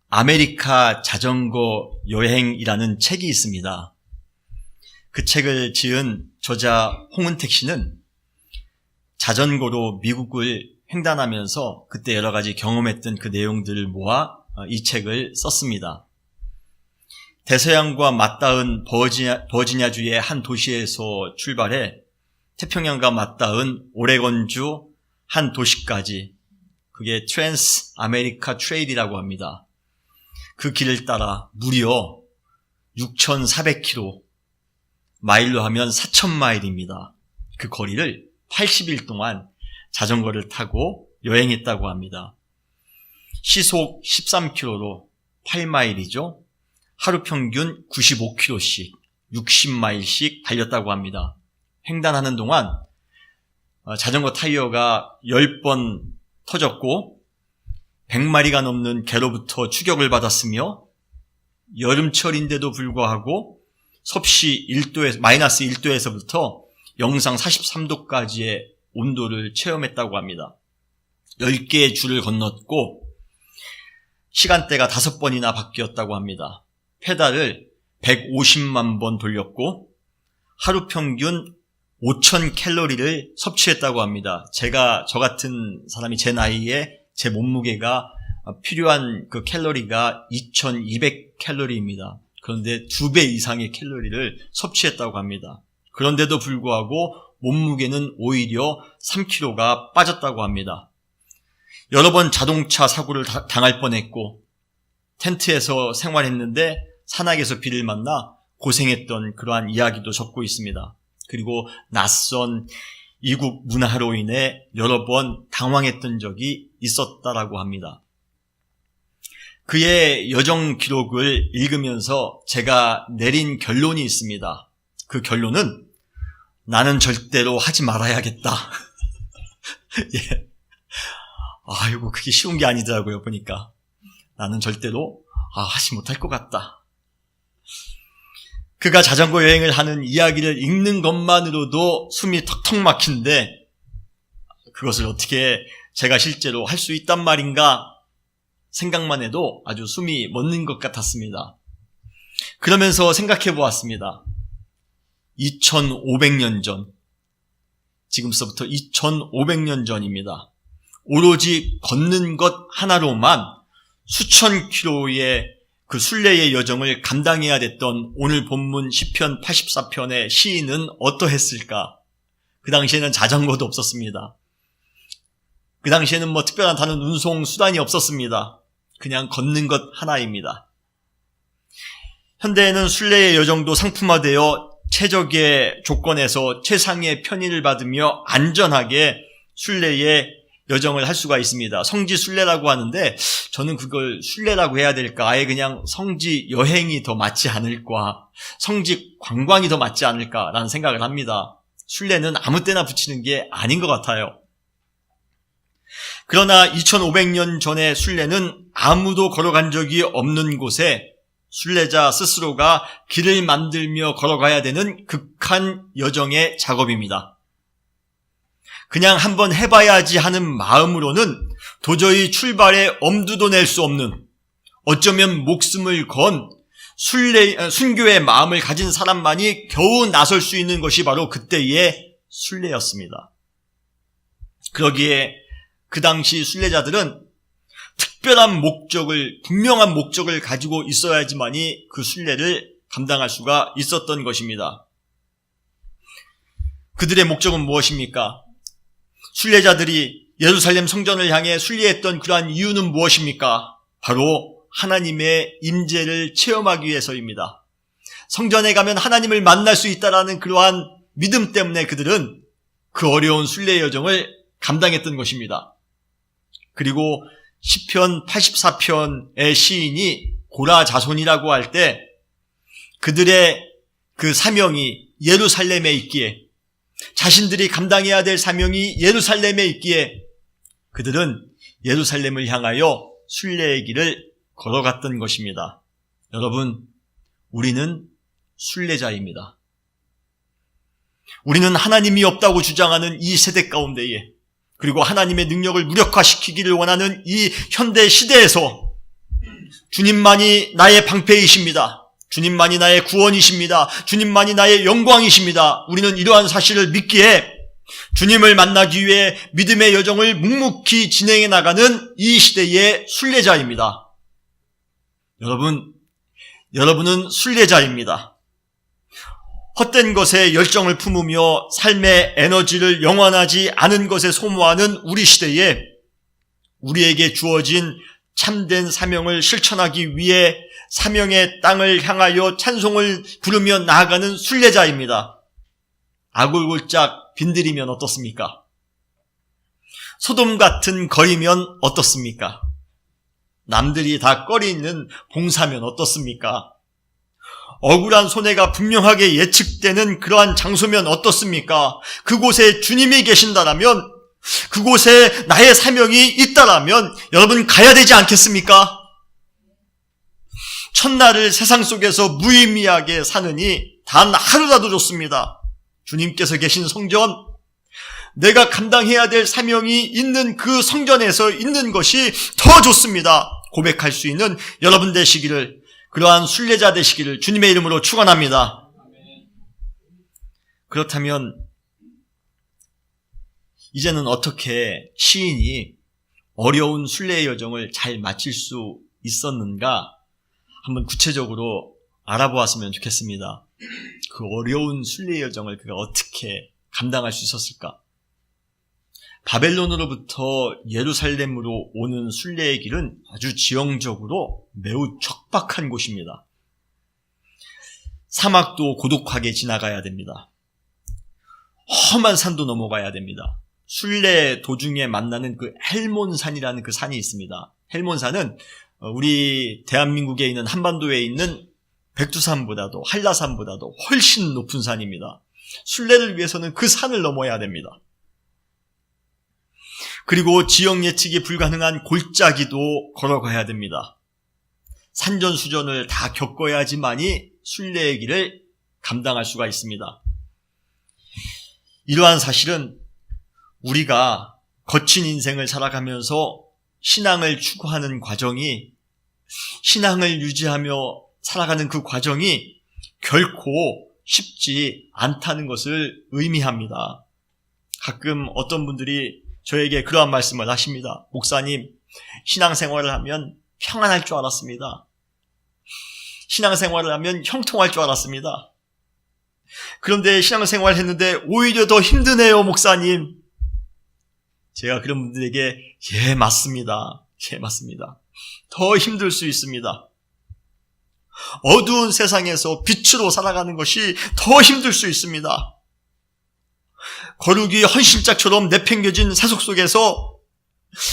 아메리카 자전거 여행이라는 책이 있습니다. 그 책을 지은 저자 홍은택 씨는 자전거로 미국을 횡단하면서 그때 여러 가지 경험했던 그 내용들을 모아 이 책을 썼습니다. 대서양과 맞닿은 버지니아주의 한 도시에서 출발해 태평양과 맞닿은 오레곤주 한 도시까지, 그게 트랜스 아메리카 트레일이라고 합니다. 그 길을 따라 무려 6,400km, 마일로 하면 4,000마일입니다. 그 거리를 80일 동안 자전거를 타고 여행했다고 합니다. 시속 13km로 8마일이죠. 하루 평균 95km씩 60마일씩 달렸다고 합니다. 횡단하는 동안 자전거 타이어가 10번 터졌고 100마리가 넘는 개로부터 추격을 받았으며 여름철인데도 불구하고 섭씨 1도에서 마이너스 1도에서부터 영상 43도까지의 온도를 체험했다고 합니다. 10개의 줄을 건넜고 시간대가 5번이나 바뀌었다고 합니다. 페달을 150만 번 돌렸고 하루 평균 5,000칼로리를 섭취했다고 합니다. 저 같은 사람이 제 나이에 제 몸무게가 필요한 그 칼로리가 2,200칼로리입니다. 그런데 2배 이상의 칼로리를 섭취했다고 합니다. 그런데도 불구하고 몸무게는 오히려 3kg가 빠졌다고 합니다. 여러 번 자동차 사고를 당할 뻔했고 텐트에서 생활했는데 산악에서 비를 만나 고생했던 그러한 이야기도 적고 있습니다. 그리고 낯선 이국 문화로 인해 여러 번 당황했던 적이 있었다라고 합니다. 그의 여정 기록을 읽으면서 제가 내린 결론이 있습니다. 그 결론은 나는 절대로 하지 말아야겠다. 예. 아이고, 그게 쉬운 게 아니더라고요, 보니까. 나는 절대로 하지 못할 것 같다. 그가 자전거 여행을 하는 이야기를 읽는 것만으로도 숨이 턱턱 막히는데 그것을 어떻게 제가 실제로 할 수 있단 말인가 생각만 해도 아주 숨이 멎는 것 같았습니다. 그러면서 생각해 보았습니다. 2500년 전, 지금서부터 2500년 전입니다. 오로지 걷는 것 하나로만 수천 킬로의 그 순례의 여정을 감당해야 됐던 오늘 본문 시편 84편의 시인은 어떠했을까? 그 당시에는 자전거도 없었습니다. 그 당시에는 특별한 다른 운송 수단이 없었습니다. 그냥 걷는 것 하나입니다. 현대에는 순례의 여정도 상품화되어 최적의 조건에서 최상의 편의를 받으며 안전하게 순례의 여정을 할 수가 있습니다. 성지 순례라고 하는데 저는 그걸 순례라고 해야 될까? 아예 그냥 성지 여행이 더 맞지 않을까? 성지 관광이 더 맞지 않을까라는 생각을 합니다. 순례는 아무 때나 붙이는 게 아닌 것 같아요. 그러나 2500년 전의 순례는 아무도 걸어간 적이 없는 곳에 순례자 스스로가 길을 만들며 걸어가야 되는 극한 여정의 작업입니다. 그냥 한번 해봐야지 하는 마음으로는 도저히 출발에 엄두도 낼 수 없는, 어쩌면 목숨을 건 순교의 마음을 가진 사람만이 겨우 나설 수 있는 것이 바로 그때의 순례였습니다. 그러기에 그 당시 순례자들은 특별한 목적을, 분명한 목적을 가지고 있어야지만이 그 순례를 감당할 수가 있었던 것입니다. 그들의 목적은 무엇입니까? 순례자들이 예루살렘 성전을 향해 순례했던 그러한 이유는 무엇입니까? 바로 하나님의 임재를 체험하기 위해서입니다. 성전에 가면 하나님을 만날 수 있다라는 그러한 믿음 때문에 그들은 그 어려운 순례 여정을 감당했던 것입니다. 그리고 시편 84편의 시인이 고라 자손이라고 할 때 그들의 그 사명이 예루살렘에 있기에, 자신들이 감당해야 될 사명이 예루살렘에 있기에 그들은 예루살렘을 향하여 순례의 길을 걸어갔던 것입니다. 여러분, 우리는 순례자입니다. 우리는 하나님이 없다고 주장하는 이 세대 가운데에, 그리고 하나님의 능력을 무력화시키기를 원하는 이 현대 시대에서 주님만이 나의 방패이십니다. 주님만이 나의 구원이십니다. 주님만이 나의 영광이십니다. 우리는 이러한 사실을 믿기에 주님을 만나기 위해 믿음의 여정을 묵묵히 진행해 나가는 이 시대의 순례자입니다. 여러분은 순례자입니다. 헛된 것에 열정을 품으며 삶의 에너지를 영원하지 않은 것에 소모하는 우리 시대에 우리에게 주어진 참된 사명을 실천하기 위해 사명의 땅을 향하여 찬송을 부르며 나아가는 순례자입니다. 아골골짝 빈들이면 어떻습니까? 소돔 같은 거리면 어떻습니까? 남들이 다 꺼리 있는 봉사면 어떻습니까? 억울한 손해가 분명하게 예측되는 그러한 장소면 어떻습니까? 그곳에 주님이 계신다라면, 그곳에 나의 사명이 있다라면 여러분 가야 되지 않겠습니까? 첫날을 세상 속에서 무의미하게 사느니 단 하루라도 좋습니다. 주님께서 계신 성전, 내가 감당해야 될 사명이 있는 그 성전에서 있는 것이 더 좋습니다. 고백할 수 있는 여러분 되시기를, 그러한 순례자 되시기를 주님의 이름으로 축원합니다. 그렇다면 이제는 어떻게 시인이 어려운 순례의 여정을 잘 마칠 수 있었는가 한번 구체적으로 알아보았으면 좋겠습니다. 그 어려운 순례의 여정을 그가 어떻게 감당할 수 있었을까? 바벨론으로부터 예루살렘으로 오는 순례의 길은 아주 지형적으로 매우 척박한 곳입니다. 사막도 고독하게 지나가야 됩니다. 험한 산도 넘어가야 됩니다. 순례 도중에 만나는 그 헬몬산이라는 그 산이 있습니다. 헬몬산은 우리 대한민국에 있는 한반도에 있는 백두산보다도 한라산보다도 훨씬 높은 산입니다. 순례를 위해서는 그 산을 넘어야 됩니다. 그리고 지역 예측이 불가능한 골짜기도 걸어가야 됩니다. 산전수전을 다 겪어야지만이 순례의 길을 감당할 수가 있습니다. 이러한 사실은 우리가 거친 인생을 살아가면서 신앙을 추구하는 과정이, 신앙을 유지하며 살아가는 그 과정이 결코 쉽지 않다는 것을 의미합니다. 가끔 어떤 분들이 저에게 그러한 말씀을 하십니다. 목사님, 신앙생활을 하면 평안할 줄 알았습니다. 신앙생활을 하면 형통할 줄 알았습니다. 그런데 신앙생활을 했는데 오히려 더 힘드네요, 목사님. 제가 그런 분들에게 예, 맞습니다. 예, 맞습니다. 더 힘들 수 있습니다. 어두운 세상에서 빛으로 살아가는 것이 더 힘들 수 있습니다. 거룩이 헌신짝처럼 내팽겨진 세속 속에서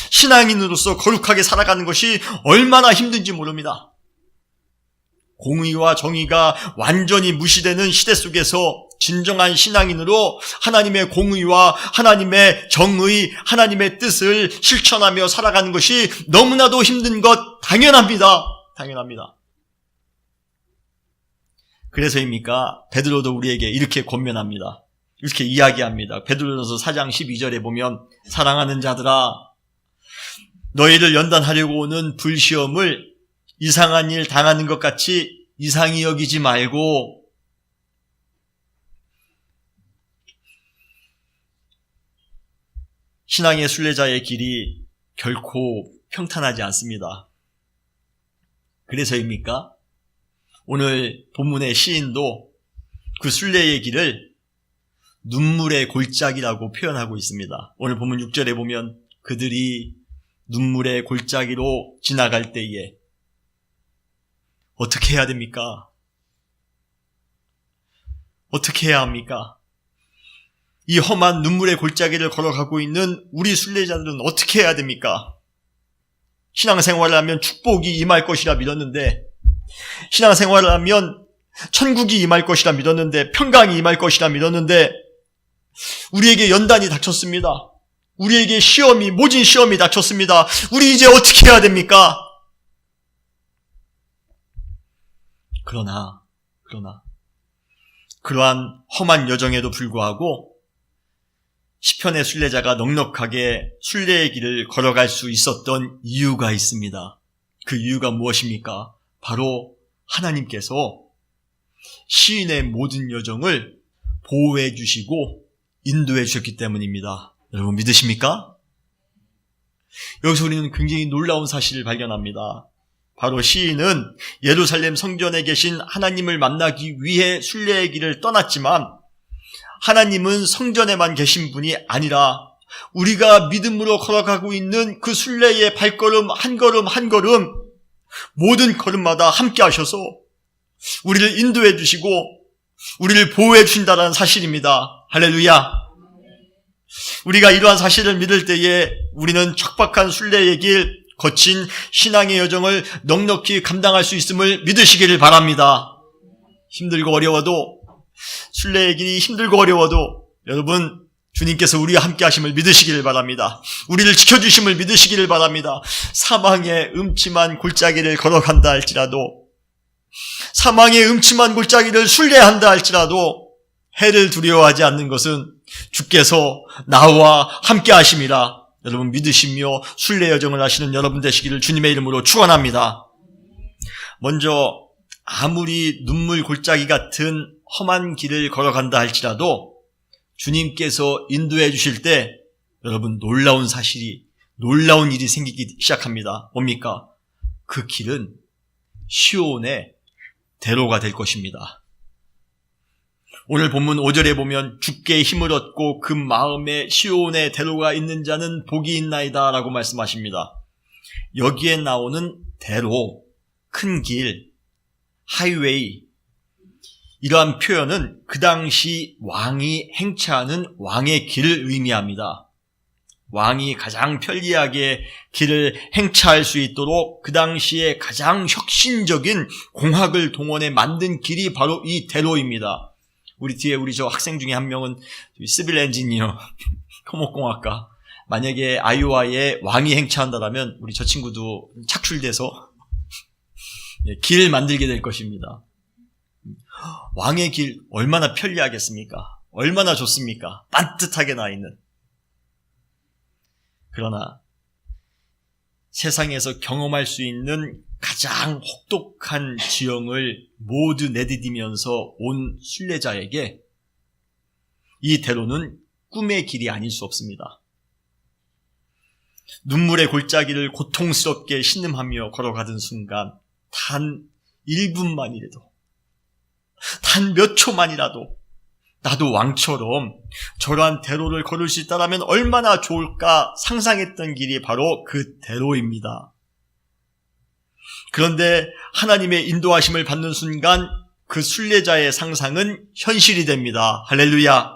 신앙인으로서 거룩하게 살아가는 것이 얼마나 힘든지 모릅니다. 공의와 정의가 완전히 무시되는 시대 속에서 진정한 신앙인으로 하나님의 공의와 하나님의 정의, 하나님의 뜻을 실천하며 살아가는 것이 너무나도 힘든 것 당연합니다. 당연합니다. 그래서입니까? 베드로도 우리에게 이렇게 권면합니다. 이렇게 이야기합니다. 베드로전서 4장 12절에 보면 사랑하는 자들아, 너희를 연단하려고 오는 불시험을 이상한 일 당하는 것 같이 이상히 여기지 말고 신앙의 순례자의 길이 결코 평탄하지 않습니다. 그래서입니까? 오늘 본문의 시인도 그 순례의 길을 눈물의 골짜기라고 표현하고 있습니다. 오늘 본문 6절에 보면 그들이 눈물의 골짜기로 지나갈 때에 어떻게 해야 됩니까? 어떻게 해야 합니까? 이 험한 눈물의 골짜기를 걸어가고 있는 우리 순례자들은 어떻게 해야 됩니까? 신앙생활을 하면 축복이 임할 것이라 믿었는데, 신앙생활을 하면 천국이 임할 것이라 믿었는데, 평강이 임할 것이라 믿었는데, 우리에게 연단이 닥쳤습니다. 우리에게 시험이, 모진 시험이 닥쳤습니다. 우리 이제 어떻게 해야 됩니까? 그러나 그러한 험한 여정에도 불구하고 시편의 순례자가 넉넉하게 순례의 길을 걸어갈 수 있었던 이유가 있습니다. 그 이유가 무엇입니까? 바로 하나님께서 시인의 모든 여정을 보호해 주시고 인도해 주셨기 때문입니다. 여러분 믿으십니까? 여기서 우리는 굉장히 놀라운 사실을 발견합니다. 바로 시인은 예루살렘 성전에 계신 하나님을 만나기 위해 순례의 길을 떠났지만 하나님은 성전에만 계신 분이 아니라 우리가 믿음으로 걸어가고 있는 그 순례의 발걸음 한 걸음 한 걸음 모든 걸음마다 함께 하셔서 우리를 인도해 주시고 우리를 보호해 주신다는 사실입니다. 할렐루야. 우리가 이러한 사실을 믿을 때에 우리는 척박한 순례의 길, 거친 신앙의 여정을 넉넉히 감당할 수 있음을 믿으시기를 바랍니다. 힘들고 어려워도, 순례의 길이 힘들고 어려워도 여러분 주님께서 우리와 함께 하심을 믿으시기를 바랍니다. 우리를 지켜주심을 믿으시기를 바랍니다. 사망의 음침한 골짜기를 걸어간다 할지라도, 사망의 음침한 골짜기를 순례한다 할지라도 해를 두려워하지 않는 것은 주께서 나와 함께 하심이라 여러분 믿으시며 순례 여정을 하시는 여러분 되시기를 주님의 이름으로 축원합니다. 먼저 아무리 눈물 골짜기 같은 험한 길을 걸어간다 할지라도 주님께서 인도해 주실 때 여러분 놀라운 일이 생기기 시작합니다. 뭡니까? 그 길은 시온의 대로가 될 것입니다. 오늘 본문 5절에 보면 주께 힘을 얻고 그 마음에 시온의 대로가 있는 자는 복이 있나이다 라고 말씀하십니다. 여기에 나오는 대로, 큰 길, 하이웨이, 이러한 표현은 그 당시 왕이 행차하는 왕의 길을 의미합니다. 왕이 가장 편리하게 길을 행차할 수 있도록 그 당시에 가장 혁신적인 공학을 동원해 만든 길이 바로 이 대로입니다. 우리 뒤에 우리 저 학생 중에 한 명은 시빌 엔지니어, 토목공학과. 만약에 아이오와에 왕이 행차한다면 우리 저 친구도 착출돼서 길 만들게 될 것입니다. 왕의 길 얼마나 편리하겠습니까? 얼마나 좋습니까? 반듯하게 나 있는. 그러나 세상에서 경험할 수 있는 가장 혹독한 지형을 모두 내디디면서 온 순례자에게 이 대로는 꿈의 길이 아닐 수 없습니다. 눈물의 골짜기를 고통스럽게 신음하며 걸어가던 순간 단 1분만이라도, 단 몇 초만이라도 나도 왕처럼 저러한 대로를 걸을 수 있다면 얼마나 좋을까 상상했던 길이 바로 그 대로입니다. 그런데 하나님의 인도하심을 받는 순간 그 순례자의 상상은 현실이 됩니다. 할렐루야.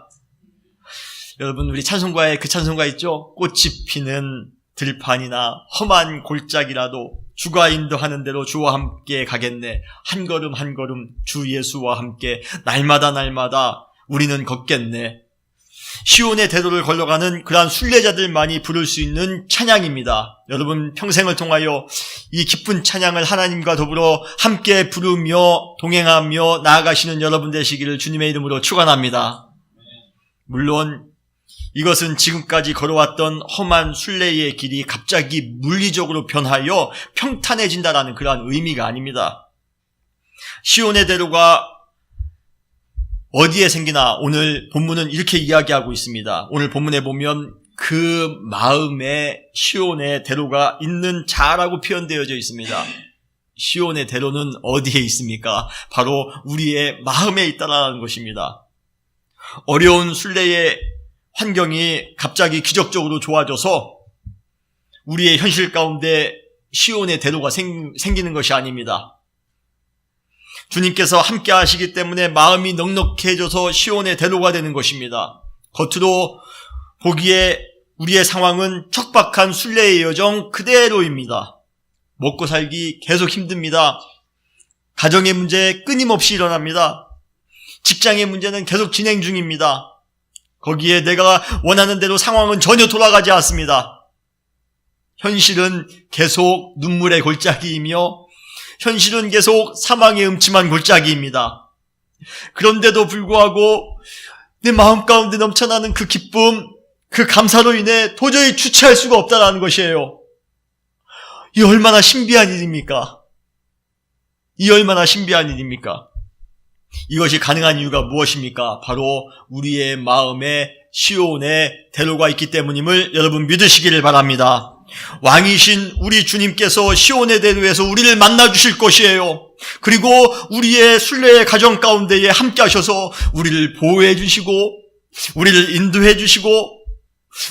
여러분 우리 찬송가에 그 찬송가 있죠? 꽃이 피는 들판이나 험한 골짜기라도 주가 인도하는 대로 주와 함께 가겠네. 한 걸음 한 걸음 주 예수와 함께 날마다 우리는 걷겠네. 시온의 대로를 걸어가는 그러한 순례자들만이 부를 수 있는 찬양입니다. 여러분 평생을 통하여 이 기쁜 찬양을 하나님과 더불어 함께 부르며 동행하며 나아가시는 여러분 되시기를 주님의 이름으로 축원합니다. 물론 이것은 지금까지 걸어왔던 험한 순례의 길이 갑자기 물리적으로 변하여 평탄해진다라는 그러한 의미가 아닙니다. 시온의 대로가 어디에 생기나 오늘 본문은 이렇게 이야기하고 있습니다. 오늘 본문에 보면 그 마음에 시온의 대로가 있는 자라고 표현되어져 있습니다. 시온의 대로는 어디에 있습니까? 바로 우리의 마음에 있다라는 것입니다. 어려운 순례의 환경이 갑자기 기적적으로 좋아져서 우리의 현실 가운데 시온의 대로가 생기는 것이 아닙니다. 주님께서 함께 하시기 때문에 마음이 넉넉해져서 시온의 대로가 되는 것입니다. 겉으로 보기에 우리의 상황은 척박한 순례의 여정 그대로입니다. 먹고 살기 계속 힘듭니다. 가정의 문제 끊임없이 일어납니다. 직장의 문제는 계속 진행 중입니다. 거기에 내가 원하는 대로 상황은 전혀 돌아가지 않습니다. 현실은 계속 눈물의 골짜기이며 현실은 계속 사망의 음침한 골짜기입니다. 그런데도 불구하고 내 마음 가운데 넘쳐나는 그 기쁨, 그 감사로 인해 도저히 주체할 수가 없다는 것이에요. 이 얼마나 신비한 일입니까? 이 얼마나 신비한 일입니까? 이것이 가능한 이유가 무엇입니까? 바로 우리의 마음에 시온의 대로가 있기 때문임을 여러분 믿으시기를 바랍니다. 왕이신 우리 주님께서 시온의 대로에서 우리를 만나주실 것이에요. 그리고 우리의 순례의 가정 가운데에 함께 하셔서 우리를 보호해 주시고 우리를 인도해 주시고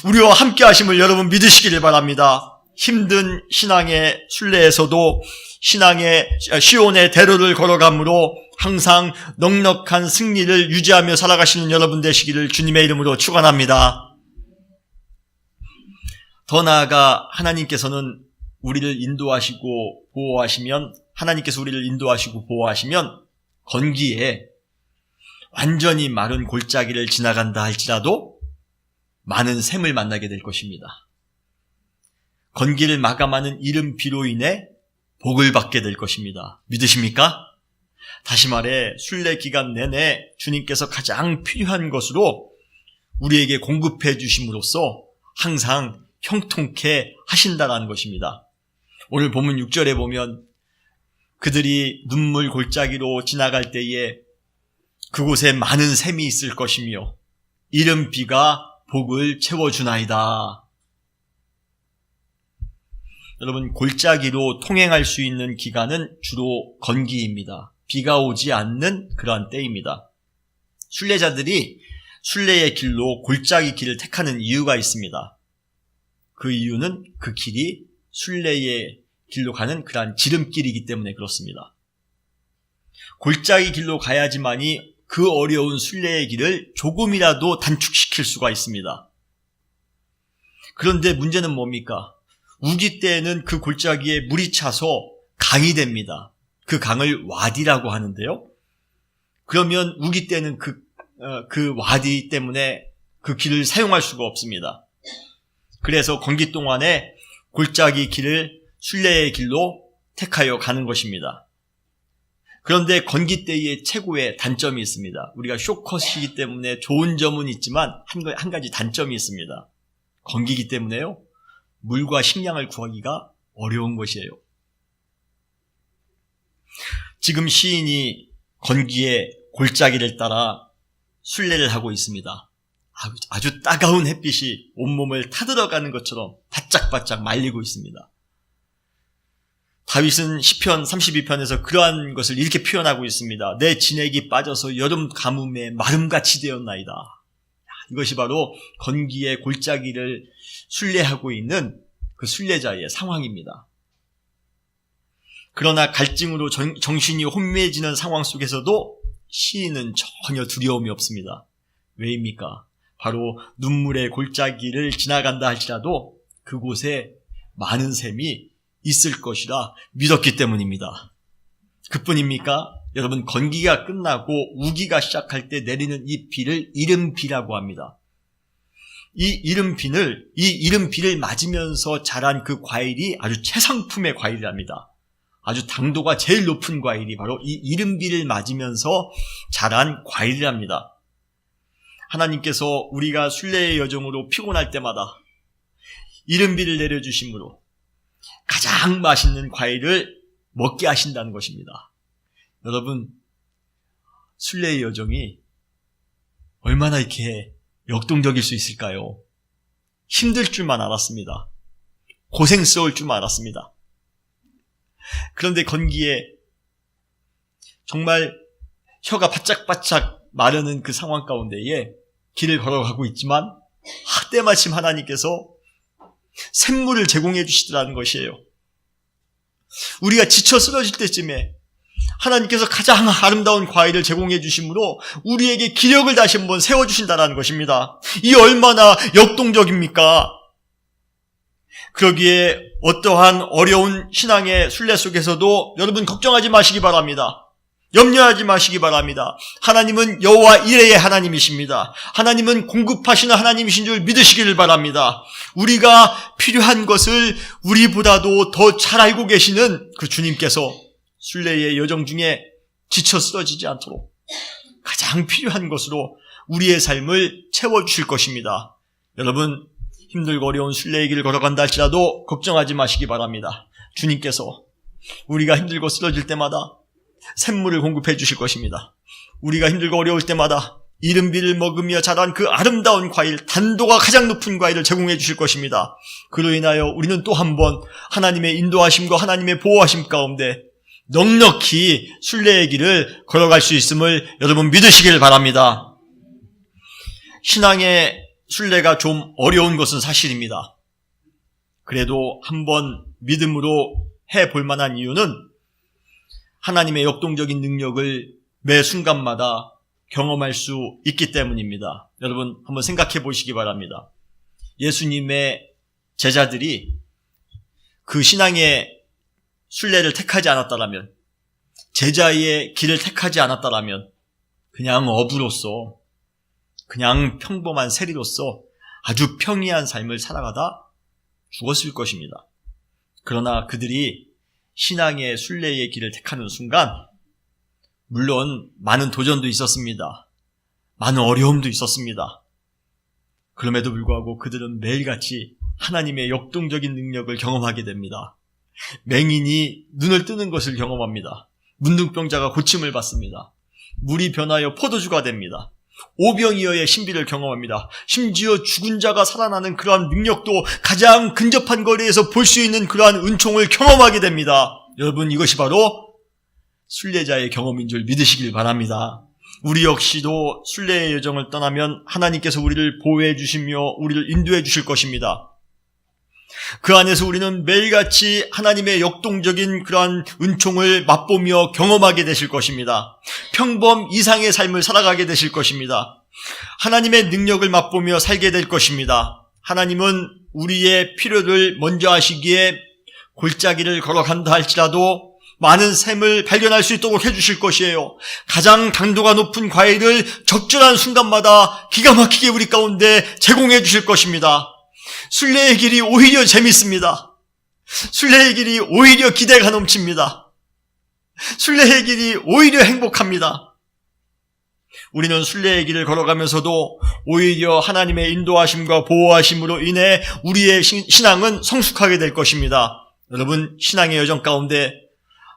우리와 함께 하심을 여러분 믿으시기를 바랍니다. 힘든 신앙의 순례에서도 신앙의 시온의 대로를 걸어가므로 항상 넉넉한 승리를 유지하며 살아가시는 여러분 되시기를 주님의 이름으로 축원합니다. 더 나아가 하나님께서는 우리를 인도하시고 보호하시면 하나님께서 우리를 인도하시고 보호하시면 건기에 완전히 마른 골짜기를 지나간다 할지라도 많은 샘을 만나게 될 것입니다. 건기를 마감하는 이른 비로 인해 복을 받게 될 것입니다. 믿으십니까? 다시 말해 순례 기간 내내 주님께서 가장 필요한 것으로 우리에게 공급해 주심으로써 항상 형통케 하신다라는 것입니다. 오늘 본문 6절에 보면 그들이 눈물 골짜기로 지나갈 때에 그곳에 많은 샘이 있을 것이며 이른 비가 복을 채워주나이다. 여러분, 골짜기로 통행할 수 있는 기간은 주로 건기입니다. 비가 오지 않는 그러한 때입니다. 순례자들이 순례의 길로 골짜기 길을 택하는 이유가 있습니다. 그 이유는 그 길이 순례의 길로 가는 그러한 지름길이기 때문에 그렇습니다. 골짜기 길로 가야지만이 그 어려운 순례의 길을 조금이라도 단축시킬 수가 있습니다. 그런데 문제는 뭡니까? 우기 때에는 그 골짜기에 물이 차서 강이 됩니다. 그 강을 와디라고 하는데요. 그러면 우기 때는 그 와디 때문에 그 길을 사용할 수가 없습니다. 그래서 건기 동안에 골짜기 길을 순례의 길로 택하여 가는 것입니다. 그런데 건기 때의 최고의 단점이 있습니다. 우리가 쇼컷이기 때문에 좋은 점은 있지만 한 가지 단점이 있습니다. 건기기 때문에요. 물과 식량을 구하기가 어려운 것이에요. 지금 시인이 건기의 골짜기를 따라 순례를 하고 있습니다. 아주 따가운 햇빛이 온몸을 타들어가는 것처럼 바짝바짝 말리고 있습니다. 다윗은 시편 32편에서 그러한 것을 이렇게 표현하고 있습니다. 내 진액이 빠져서 여름 가뭄에 마름같이 되었나이다. 이것이 바로 건기의 골짜기를 순례하고 있는 그 순례자의 상황입니다. 그러나 갈증으로 정신이 혼미해지는 상황 속에서도 시인은 전혀 두려움이 없습니다. 왜입니까? 바로 눈물의 골짜기를 지나간다 할지라도 그곳에 많은 샘이 있을 것이라 믿었기 때문입니다. 그뿐입니까? 여러분, 건기가 끝나고 우기가 시작할 때 내리는 이 비를 이른 비라고 합니다. 이 이른 비를 맞으면서 자란 그 과일이 아주 최상품의 과일이랍니다. 아주 당도가 제일 높은 과일이 바로 이 이른 비를 맞으면서 자란 과일이랍니다. 하나님께서 우리가 순례의 여정으로 피곤할 때마다 이른 비를 내려주심으로 가장 맛있는 과일을 먹게 하신다는 것입니다. 여러분, 순례의 여정이 얼마나 이렇게 역동적일 수 있을까요? 힘들 줄만 알았습니다. 고생스러울 줄만 알았습니다. 그런데 건기에 정말 혀가 바짝바짝 마르는 그 상황 가운데에 길을 걸어가고 있지만 때마침 하나님께서 샘물을 제공해 주시더라는 것이에요. 우리가 지쳐 쓰러질 때쯤에 하나님께서 가장 아름다운 과일을 제공해 주심으로 우리에게 기력을 다시 한번 세워주신다는 것입니다. 이 얼마나 역동적입니까? 그러기에 어떠한 어려운 신앙의 순례 속에서도 여러분 걱정하지 마시기 바랍니다. 염려하지 마시기 바랍니다. 하나님은 여호와 이레의 하나님이십니다. 하나님은 공급하시는 하나님이신 줄 믿으시기를 바랍니다. 우리가 필요한 것을 우리보다도 더 잘 알고 계시는 그 주님께서 순례의 여정 중에 지쳐 쓰러지지 않도록 가장 필요한 것으로 우리의 삶을 채워주실 것입니다. 여러분, 힘들고 어려운 순례의 길을 걸어간다 할지라도 걱정하지 마시기 바랍니다. 주님께서 우리가 힘들고 쓰러질 때마다 샘물을 공급해 주실 것입니다. 우리가 힘들고 어려울 때마다 이른비를 먹으며 자란 그 아름다운 과일, 단도가 가장 높은 과일을 제공해 주실 것입니다. 그로 인하여 우리는 또 한 번 하나님의 인도하심과 하나님의 보호하심 가운데 넉넉히 순례의 길을 걸어갈 수 있음을 여러분 믿으시길 바랍니다. 신앙의 순례가 좀 어려운 것은 사실입니다. 그래도 한번 믿음으로 해볼 만한 이유는 하나님의 역동적인 능력을 매 순간마다 경험할 수 있기 때문입니다. 여러분 한번 생각해 보시기 바랍니다. 예수님의 제자들이 그 신앙의 순례를 택하지 않았다라면, 제자의 길을 택하지 않았다라면 그냥 어부로서, 그냥 평범한 세리로서 아주 평이한 삶을 살아가다 죽었을 것입니다. 그러나 그들이 신앙의 순례의 길을 택하는 순간 물론 많은 도전도 있었습니다. 많은 어려움도 있었습니다. 그럼에도 불구하고 그들은 매일같이 하나님의 역동적인 능력을 경험하게 됩니다. 맹인이 눈을 뜨는 것을 경험합니다. 문둥병자가 고침을 받습니다. 물이 변하여 포도주가 됩니다. 오병이어의 신비를 경험합니다. 심지어 죽은 자가 살아나는 그러한 능력도 가장 근접한 거리에서 볼 수 있는 그러한 은총을 경험하게 됩니다. 여러분 이것이 바로 순례자의 경험인 줄 믿으시길 바랍니다. 우리 역시도 순례의 여정을 떠나면 하나님께서 우리를 보호해 주시며 우리를 인도해 주실 것입니다. 그 안에서 우리는 매일같이 하나님의 역동적인 그러한 은총을 맛보며 경험하게 되실 것입니다. 평범 이상의 삶을 살아가게 되실 것입니다. 하나님의 능력을 맛보며 살게 될 것입니다. 하나님은 우리의 필요를 먼저 하시기에 골짜기를 걸어간다 할지라도 많은 샘을 발견할 수 있도록 해주실 것이에요. 가장 당도가 높은 과일을 적절한 순간마다 기가 막히게 우리 가운데 제공해 주실 것입니다. 순례의 길이 오히려 재밌습니다. 순례의 길이 오히려 기대가 넘칩니다. 순례의 길이 오히려 행복합니다. 우리는 순례의 길을 걸어가면서도 오히려 하나님의 인도하심과 보호하심으로 인해 우리의 신앙은 성숙하게 될 것입니다. 여러분 신앙의 여정 가운데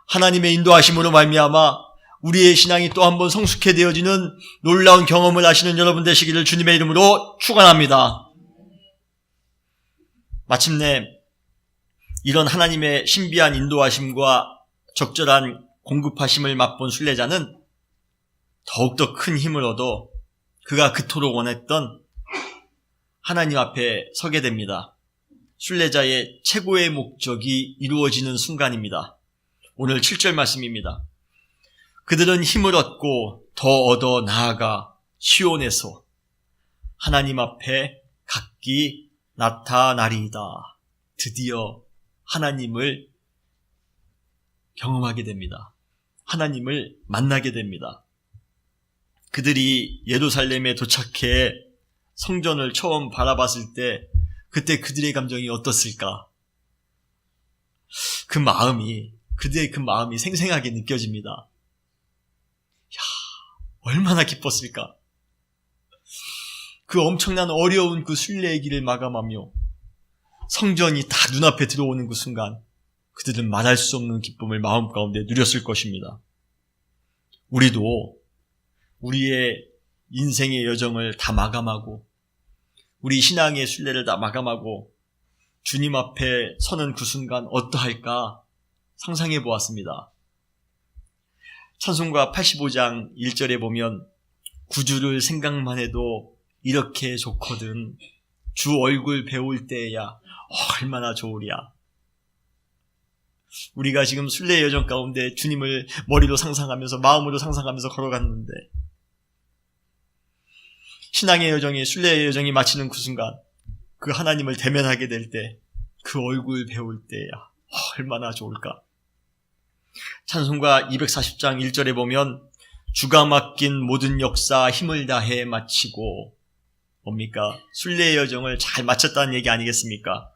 하나님의 인도하심으로 말미암아 우리의 신앙이 또 한 번 성숙해 되어지는 놀라운 경험을 하시는 여러분 되시기를 주님의 이름으로 축원합니다. 마침내 이런 하나님의 신비한 인도하심과 적절한 공급하심을 맛본 순례자는 더욱더 큰 힘을 얻어 그가 그토록 원했던 하나님 앞에 서게 됩니다. 순례자의 최고의 목적이 이루어지는 순간입니다. 오늘 7절 말씀입니다. 그들은 힘을 얻고 더 얻어 나아가 시온에서 하나님 앞에 각기 나타나리이다. 드디어 하나님을 경험하게 됩니다. 하나님을 만나게 됩니다. 그들이 예루살렘에 도착해 성전을 처음 바라봤을 때 그때 그들의 감정이 어떻을까? 그들의 그 마음이 생생하게 느껴집니다. 야, 얼마나 기뻤을까? 그 엄청난 어려운 그 순례의 길을 마감하며 성전이 다 눈앞에 들어오는 그 순간 그들은 말할 수 없는 기쁨을 마음 가운데 누렸을 것입니다. 우리도 우리의 인생의 여정을 다 마감하고 우리 신앙의 순례를 다 마감하고 주님 앞에 서는 그 순간 어떠할까 상상해 보았습니다. 찬송가 85장 1절에 보면 구주를 생각만 해도 이렇게 좋거든 주 얼굴 배울 때야 얼마나 좋으랴. 우리가 지금 순례의 여정 가운데 주님을 머리로 상상하면서 마음으로 상상하면서 걸어갔는데 신앙의 여정이 순례의 여정이 마치는 그 순간 그 하나님을 대면하게 될 때 그 얼굴 배울 때야 얼마나 좋을까. 찬송가 240장 1절에 보면 주가 맡긴 모든 역사 힘을 다해 마치고 뭡니까? 순례의 여정을 잘 마쳤다는 얘기 아니겠습니까?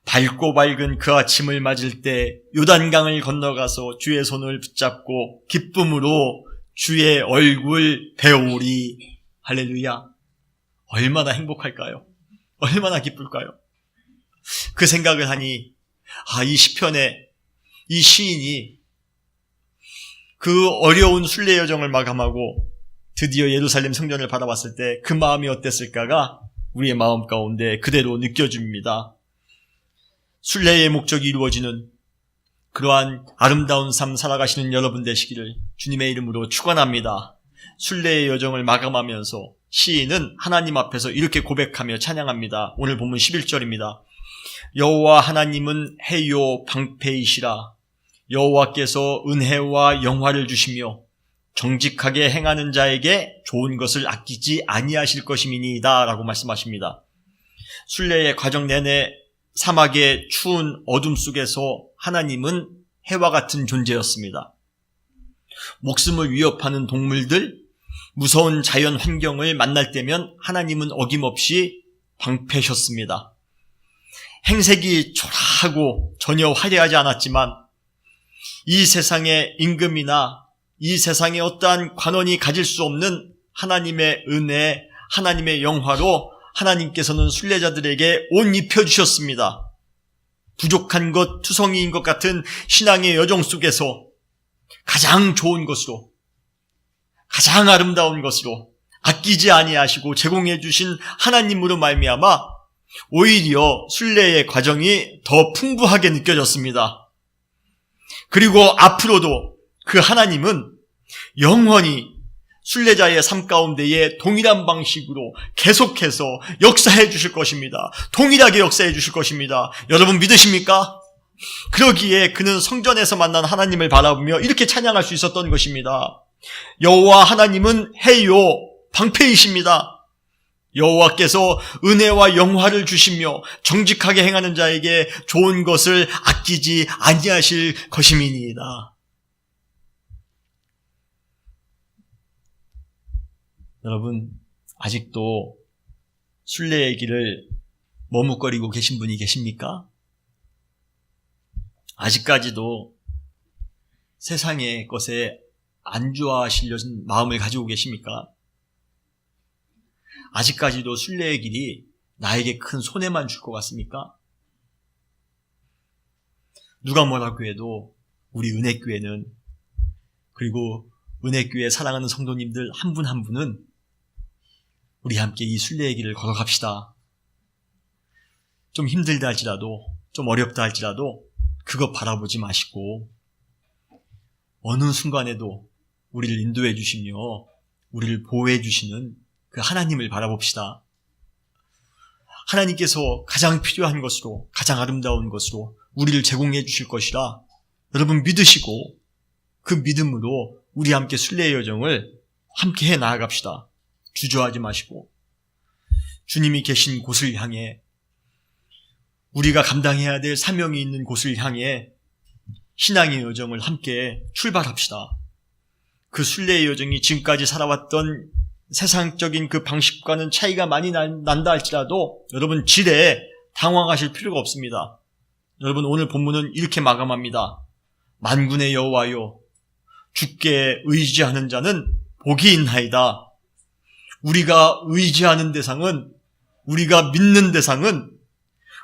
밝고 밝은 그 아침을 맞을 때 요단강을 건너가서 주의 손을 붙잡고 기쁨으로 주의 얼굴 배우리. 할렐루야. 얼마나 행복할까요? 얼마나 기쁠까요? 그 생각을 하니 이 시편에 이 시인이 그 어려운 순례 여정을 마감하고 드디어 예루살렘 성전을 바라봤을 때 그 마음이 어땠을까가 우리의 마음 가운데 그대로 느껴집니다. 순례의 목적이 이루어지는 그러한 아름다운 삶 살아가시는 여러분 되시기를 주님의 이름으로 축원합니다. 순례의 여정을 마감하면서 시인은 하나님 앞에서 이렇게 고백하며 찬양합니다. 오늘 본문 11절입니다. 여호와 하나님은 해요 방패이시라. 여호와께서 은혜와 영화를 주시며 정직하게 행하는 자에게 좋은 것을 아끼지 아니하실 것임이니이다 라고 말씀하십니다. 순례의 과정 내내 사막의 추운 어둠 속에서 하나님은 해와 같은 존재였습니다. 목숨을 위협하는 동물들, 무서운 자연 환경을 만날 때면 하나님은 어김없이 방패셨습니다. 행색이 초라하고 전혀 화려하지 않았지만 이 세상의 임금이나 이 세상의 어떠한 관원이 가질 수 없는 하나님의 은혜, 하나님의 영화로 하나님께서는 순례자들에게 옷 입혀주셨습니다. 부족한 것, 투성이인 것 같은 신앙의 여정 속에서 가장 좋은 것으로, 가장 아름다운 것으로 아끼지 아니하시고 제공해 주신 하나님으로 말미암아 오히려 순례의 과정이 더 풍부하게 느껴졌습니다. 그리고 앞으로도 그 하나님은 영원히 순례자의 삶 가운데에 동일한 방식으로 계속해서 역사해 주실 것입니다. 동일하게 역사해 주실 것입니다. 여러분 믿으십니까? 그러기에 그는 성전에서 만난 하나님을 바라보며 이렇게 찬양할 수 있었던 것입니다. 여호와 하나님은 해요 방패이십니다. 여호와께서 은혜와 영화를 주시며 정직하게 행하는 자에게 좋은 것을 아끼지 아니하실 것임이니이다. 여러분, 아직도 순례의 길을 머뭇거리고 계신 분이 계십니까? 아직까지도 세상의 것에 안주하시려는 마음을 가지고 계십니까? 아직까지도 순례의 길이 나에게 큰 손해만 줄 것 같습니까? 누가 뭐라고 해도 우리 은혜교회는, 그리고 은혜교회 사랑하는 성도님들 한 분 한 분은 우리 함께 이 순례의 길을 걸어갑시다. 좀 힘들다 할지라도, 좀 어렵다 할지라도 그거 바라보지 마시고 어느 순간에도 우리를 인도해 주시며 우리를 보호해 주시는 그 하나님을 바라봅시다. 하나님께서 가장 필요한 것으로, 가장 아름다운 것으로 우리를 제공해 주실 것이라 여러분 믿으시고 그 믿음으로 우리 함께 순례의 여정을 함께 해 나아갑시다. 주저하지 마시고 주님이 계신 곳을 향해, 우리가 감당해야 될 사명이 있는 곳을 향해 신앙의 여정을 함께 출발합시다. 그 순례의 여정이 지금까지 살아왔던 세상적인 그 방식과는 차이가 많이 난다 할지라도 여러분 지레 당황하실 필요가 없습니다. 여러분 오늘 본문은 이렇게 마감합니다. 만군의 여호와여, 주께 의지하는 자는 복이 있나이다. 우리가 의지하는 대상은, 우리가 믿는 대상은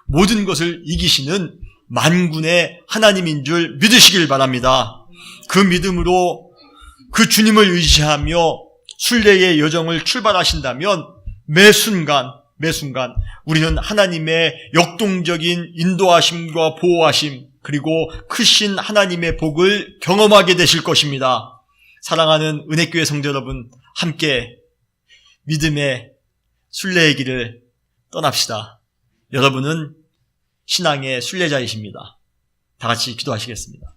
모든 것을 이기시는 만군의 하나님인 줄 믿으시길 바랍니다. 그 믿음으로 그 주님을 의지하며 순례의 여정을 출발하신다면 매 순간 우리는 하나님의 역동적인 인도하심과 보호하심, 그리고 크신 하나님의 복을 경험하게 되실 것입니다. 사랑하는 은혜교회 성도 여러분, 함께 믿음의 순례의 길을 떠납시다. 여러분은 신앙의 순례자이십니다. 다 같이 기도하시겠습니다.